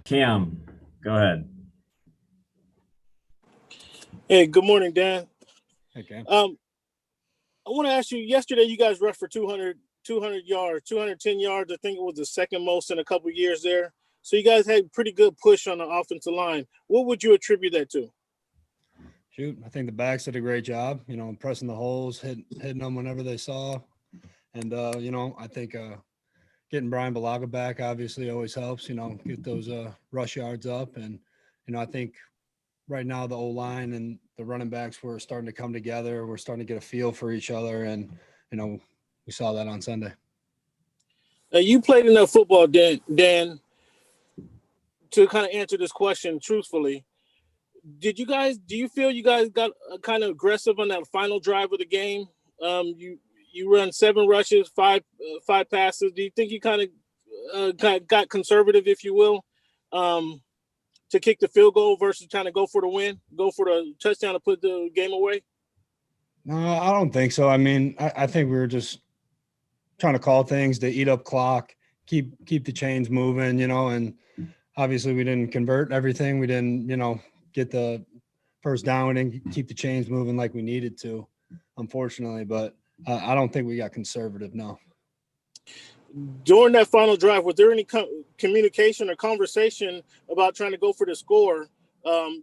Cam, go ahead. Hey, good morning, Dan. Okay. I want to ask you, yesterday you guys rushed for 200 yards, 210 yards. I think it was the second most in a couple of years there. So you guys had pretty good push on the offensive line. What would you attribute that to? Shoot, I think the backs did a great job, pressing the holes, hitting them whenever they saw. And, I think getting Brian Balaga back obviously always helps, get those rush yards up. And, I think right now the O-line and the running backs were starting to come together. We're starting to get a feel for each other. And, we saw that on Sunday. Now, you played enough football, Dan, to kind of answer this question truthfully. Do you feel you guys got kind of aggressive on that final drive of the game? You run 7 rushes, five passes. Do you think you kind of got conservative, if you will, to kick the field goal versus trying to go for the win, go for the touchdown to put the game away? No, I don't think so. I mean, I think we were just trying to call things to eat up clock, keep the chains moving, and obviously we didn't convert everything. We didn't, get the first down. We didn't keep the chains moving like we needed to, unfortunately. But I don't think we got conservative, no. During that final drive, was there any communication or conversation about trying to go for the score,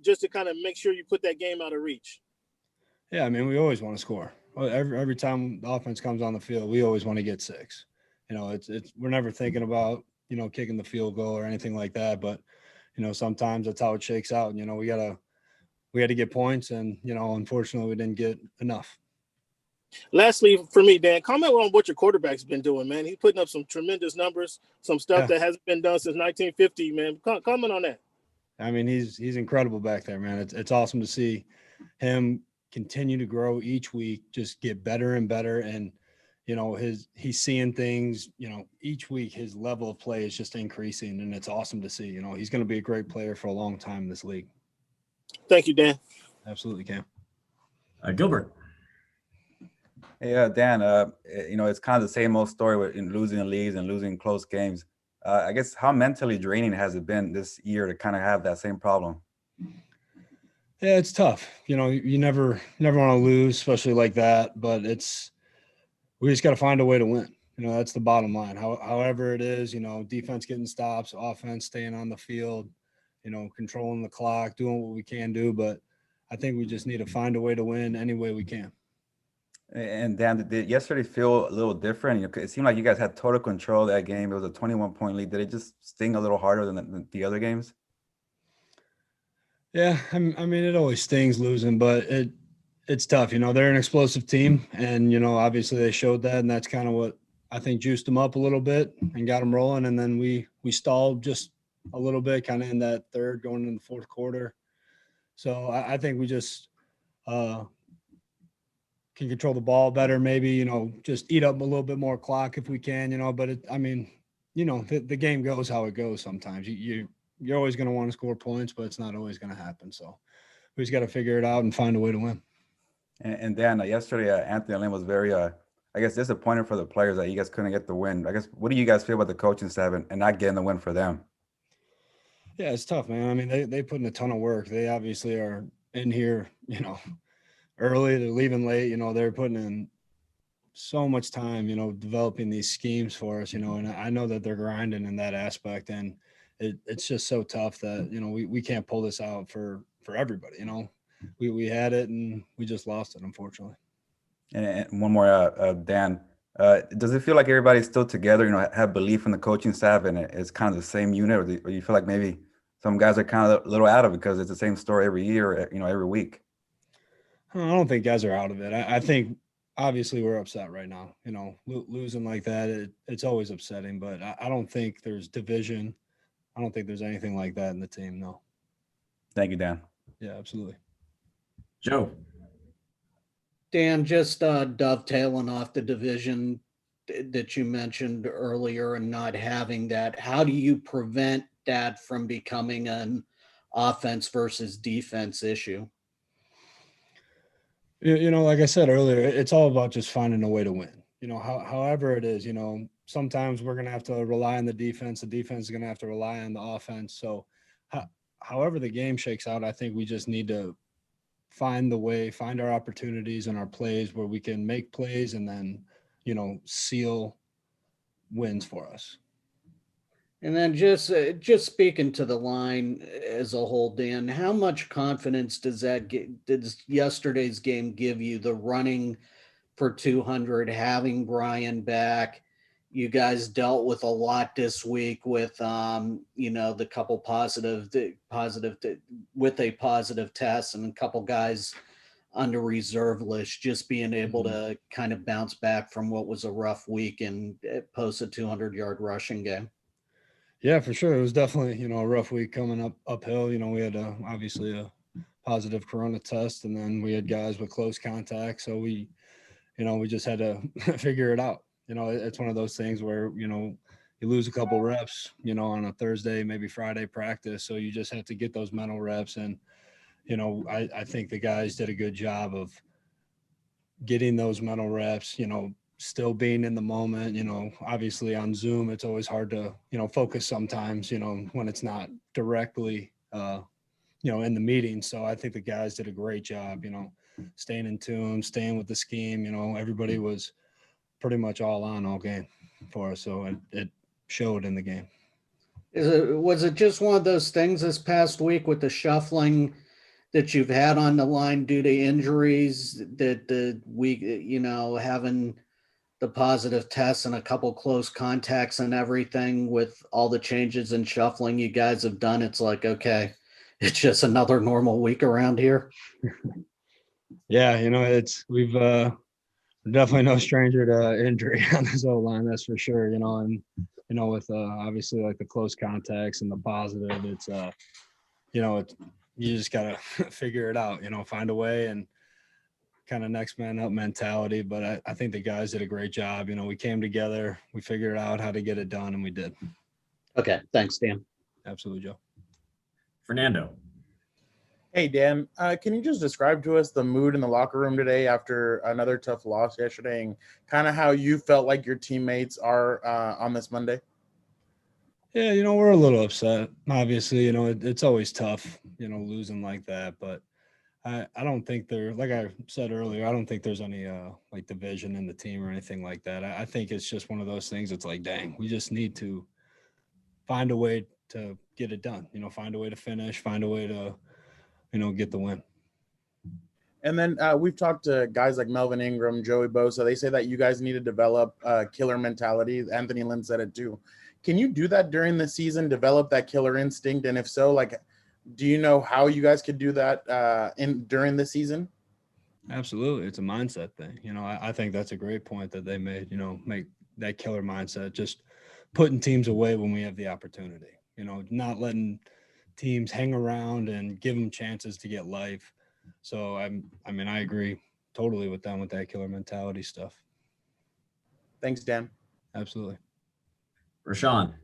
just to kind of make sure you put that game out of reach? Yeah, I mean, we always want to score. Every time the offense comes on the field, we always want to get 6. We're never thinking about, kicking the field goal or anything like that. But, sometimes that's how it shakes out. We had to get points and, unfortunately we didn't get enough. Lastly, for me, Dan, comment on what your quarterback's been doing, man. He's putting up some tremendous numbers, some stuff that hasn't been done since 1950, man. Comment on that. I mean, he's incredible back there, man. It's awesome to see him continue to grow each week, just get better and better. And, he's seeing things, each week his level of play is just increasing, and it's awesome to see. He's going to be a great player for a long time in this league. Thank you, Dan. Absolutely, Cam. Gilbert. Hey, Dan, it's kind of the same old story in losing leagues and losing close games. I guess how mentally draining has it been this year to kind of have that same problem? Yeah, it's tough. You never want to lose, especially like that. But we just got to find a way to win. That's the bottom line. However it is, defense getting stops, offense staying on the field, controlling the clock, doing what we can do. But I think we just need to find a way to win any way we can. And Dan, did yesterday feel a little different? It seemed like you guys had total control of that game. It was a 21-point lead. Did it just sting a little harder than the other games? Yeah, I mean, it always stings losing, but it's tough. They're an explosive team, and, obviously they showed that, and that's kind of what I think juiced them up a little bit and got them rolling. And then we stalled just a little bit kind of in that third going into the fourth quarter. So I think we just can control the ball better, maybe, just eat up a little bit more clock if we can, but the game goes how it goes sometimes. You're always going to want to score points, but it's not always going to happen. So we just got to figure it out and find a way to win. And Dan, yesterday, Anthony Lynn was very, disappointed for the players that you guys couldn't get the win. I guess, what do you guys feel about the coaching staff and not getting the win for them? Yeah, it's tough, man. I mean, they put in a ton of work. They obviously are in here, early. They're leaving late. They're putting in so much time, developing these schemes for us, and I know that they're grinding in that aspect. And it's just so tough that, we can't pull this out for everybody. We had it and we just lost it, unfortunately. And one more, Dan, does it feel like everybody's still together, have belief in the coaching staff and it's kind of the same unit, or you feel like maybe some guys are kind of a little out of it because it's the same story every year, every week? I don't think guys are out of it. I think obviously we're upset right now, losing like that. It's always upsetting, but I don't think there's division. I don't think there's anything like that in the team. No. Thank you, Dan. Yeah, absolutely. Joe. Dan, just dovetailing off the division that you mentioned earlier and not having that, how do you prevent that from becoming an offense versus defense issue? Like I said earlier, it's all about just finding a way to win. however it is, sometimes we're going to have to rely on the defense. The defense is going to have to rely on the offense. So however the game shakes out, I think we just need to find our opportunities and our plays where we can make plays and then, seal wins for us. And then just speaking to the line as a whole, Dan, how much confidence does yesterday's game give you, the running for 200, having Bryant back? You guys dealt with a lot this week with, the couple positive test and a couple guys on the reserve list, just being able to kind of bounce back from what was a rough week and post a 200-yard rushing game. Yeah, for sure. It was definitely, a rough week coming uphill. We had obviously a positive corona test, and then we had guys with close contact. So we just had to figure it out. It's one of those things where, you lose a couple reps, on a Thursday, maybe Friday practice. So you just have to get those mental reps. And, I think the guys did a good job of getting those mental reps, still being in the moment. Obviously on Zoom, it's always hard to, focus sometimes, when it's not directly, in the meeting. So I think the guys did a great job, staying in tune, staying with the scheme. Everybody was pretty much all on all game for us. So it showed in the game. Was it just one of those things this past week with the shuffling that you've had on the line due to injuries, that the week, having the positive tests and a couple close contacts and everything, with all the changes and shuffling you guys have done, it's like, okay, it's just another normal week around here? Yeah, we're definitely no stranger to injury on this O-line, that's for sure. And with obviously like the close contacts and the positive, it's you just gotta figure it out, find a way and kind of next man up mentality. But I think the guys did a great job. We came together, we figured out how to get it done, and we did. Okay, thanks, Dan. Absolutely, Joe. Fernando. Hey, Dan, can you just describe to us the mood in the locker room today after another tough loss yesterday, and kind of how you felt like your teammates are on this Monday? Yeah, we're a little upset. Obviously, it's always tough, losing like that. But I don't think like I said earlier, I don't think there's any like division in the team or anything like that. I think it's just one of those things. It's like, dang, we just need to find a way to get it done. Find a way to finish, find a way to, get the win. And then we've talked to guys like Melvin Ingram, Joey Bosa. They say that you guys need to develop a killer mentality. Anthony Lynn said it too. Can you do that during the season, develop that killer instinct? And if so, do you know how you guys could do that during the season? Absolutely. It's a mindset thing. I think that's a great point that they made, make that killer mindset, just putting teams away when we have the opportunity, not letting teams hang around and give them chances to get life. So I agree totally with them with that killer mentality stuff. Thanks, Dan. Absolutely. Rashawn.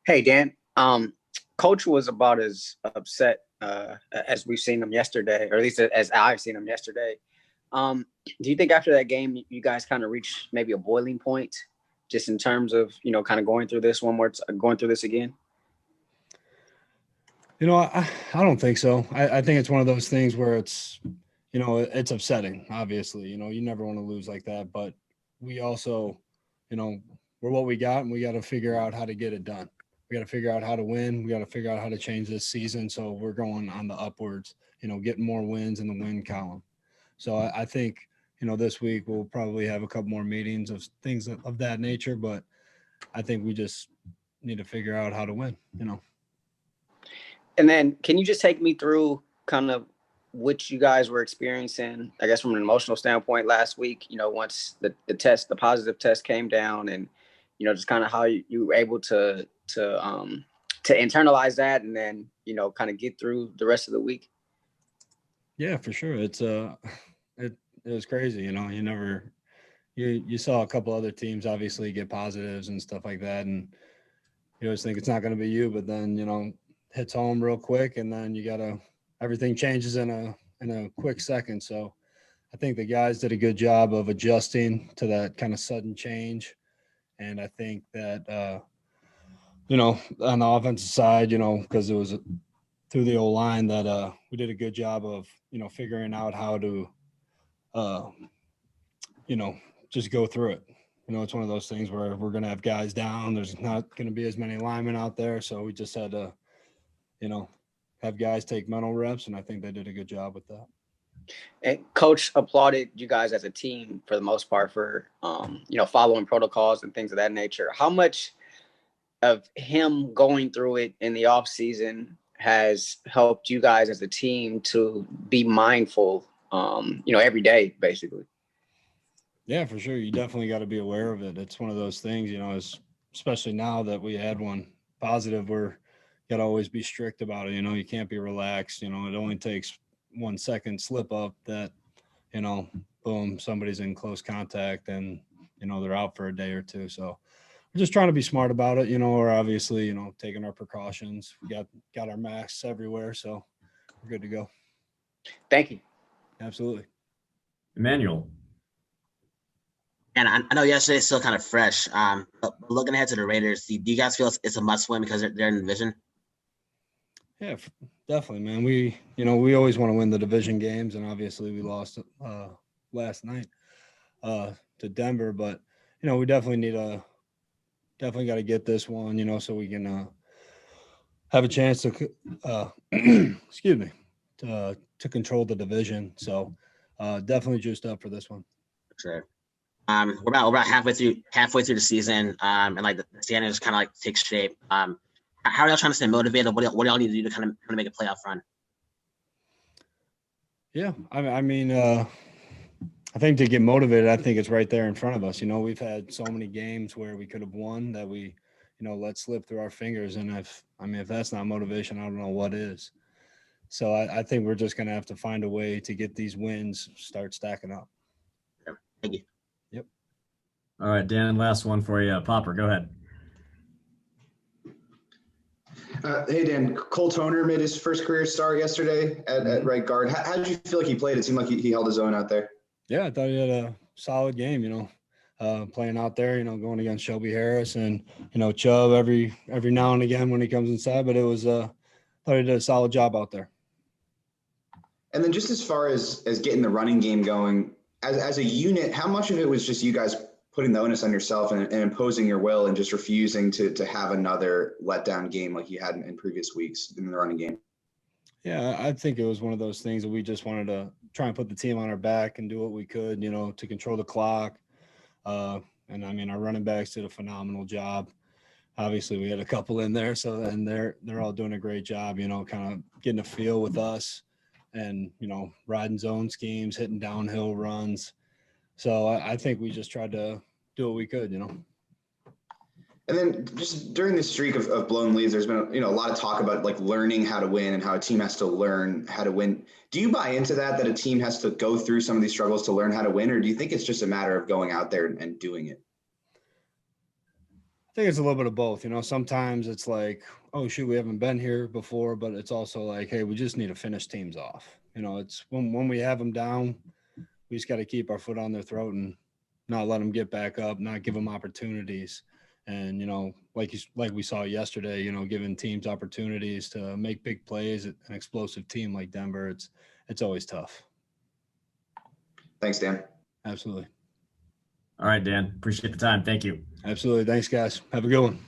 Hey, Dan. Coach was about as upset as we've seen him yesterday, or at least as I've seen him yesterday. Do you think after that game you guys kind of reached maybe a boiling point, just in terms of kind of going through this again? I don't think so. I think it's one of those things where it's, it's upsetting, obviously. You never want to lose like that. But we also, we're what we got, and we got to figure out how to get it done. We got to figure out how to win. We got to figure out how to change this season so we're going on the upwards, getting more wins in the win column. So I think, this week we'll probably have a couple more meetings of things of that nature. But I think we just need to figure out how to win, And then can you just take me through kind of what you guys were experiencing, I guess, from an emotional standpoint last week, once the positive test came down, and, just kind of how you were able to internalize that and then, kind of get through the rest of the week? Yeah, for sure. It's it was crazy. You saw a couple other teams obviously get positives and stuff like that. And you always think it's not going to be you, but then, hits home real quick, and then everything changes in a quick second. So I think the guys did a good job of adjusting to that kind of sudden change. And I think that, on the offensive side, because it was through the O-line that we did a good job of, figuring out how to, just go through it. It's one of those things where we're going to have guys down. There's not going to be as many linemen out there. So we just had to, have guys take mental reps. And I think they did a good job with that. And Coach applauded you guys as a team for the most part for, following protocols and things of that nature. How much of him going through it in the off season has helped you guys as a team to be mindful, every day, basically? Yeah, for sure. You definitely got to be aware of it. It's one of those things, especially now that we had one positive, we're got to always be strict about it. You can't be relaxed. It only takes 1 second slip up that, boom, somebody's in close contact and, they're out for a day or two. So we're just trying to be smart about it. We're obviously, taking our precautions. We got our masks everywhere. So we're good to go. Thank you. Absolutely. Emmanuel. And I know yesterday's still kind of fresh. But looking ahead to the Raiders, do you guys feel it's a must win because they're in the division? Yeah, definitely, man. We always want to win the division games, and obviously we lost last night to Denver. But we definitely got to get this one, so we can have a chance to excuse me, to control the division. So definitely juiced up for this one. Sure. We're about halfway through the season, and like the standings kind of like take shape. How are y'all trying to stay motivated? What do y'all need to do to kind of make a playoff run? Yeah, I mean, I think to get motivated, I think it's right there in front of us. We've had so many games where we could have won that we, let slip through our fingers. And if that's not motivation, I don't know what is. So I think we're just going to have to find a way to get these wins, start stacking up. Thank you. Yep. All right, Dan, last one for you. Popper, go ahead. Hey, Dan, Cole Toner made his first career start yesterday at right guard. How did you feel like he played? It seemed like he held his own out there. Yeah, I thought he had a solid game, playing out there, going against Shelby Harris and, Chubb every now and again when he comes inside. But it was thought he did a solid job out there. And then just as far as getting the running game going, as a unit, how much of it was just you guys putting the onus on yourself and imposing your will and just refusing to have another letdown game like you had in previous weeks in the running game? Yeah, I think it was one of those things that we just wanted to try and put the team on our back and do what we could, to control the clock. And our running backs did a phenomenal job. Obviously we had a couple in there, and they're all doing a great job, kind of getting a feel with us and, riding zone schemes, hitting downhill runs. So I think we just tried to do what we could, And then just during this streak of blown leads, there's been, a lot of talk about like learning how to win and how a team has to learn how to win. Do you buy into that a team has to go through some of these struggles to learn how to win? Or do you think it's just a matter of going out there and doing it? I think it's a little bit of both. Sometimes it's like, oh, shoot, we haven't been here before, but it's also like, hey, we just need to finish teams off. It's when we have them down, we just got to keep our foot on their throat and not let them get back up, not give them opportunities. And, like we saw yesterday, giving teams opportunities to make big plays at an explosive team like Denver, it's always tough. Thanks, Dan. Absolutely. All right, Dan. Appreciate the time. Thank you. Absolutely. Thanks, guys. Have a good one.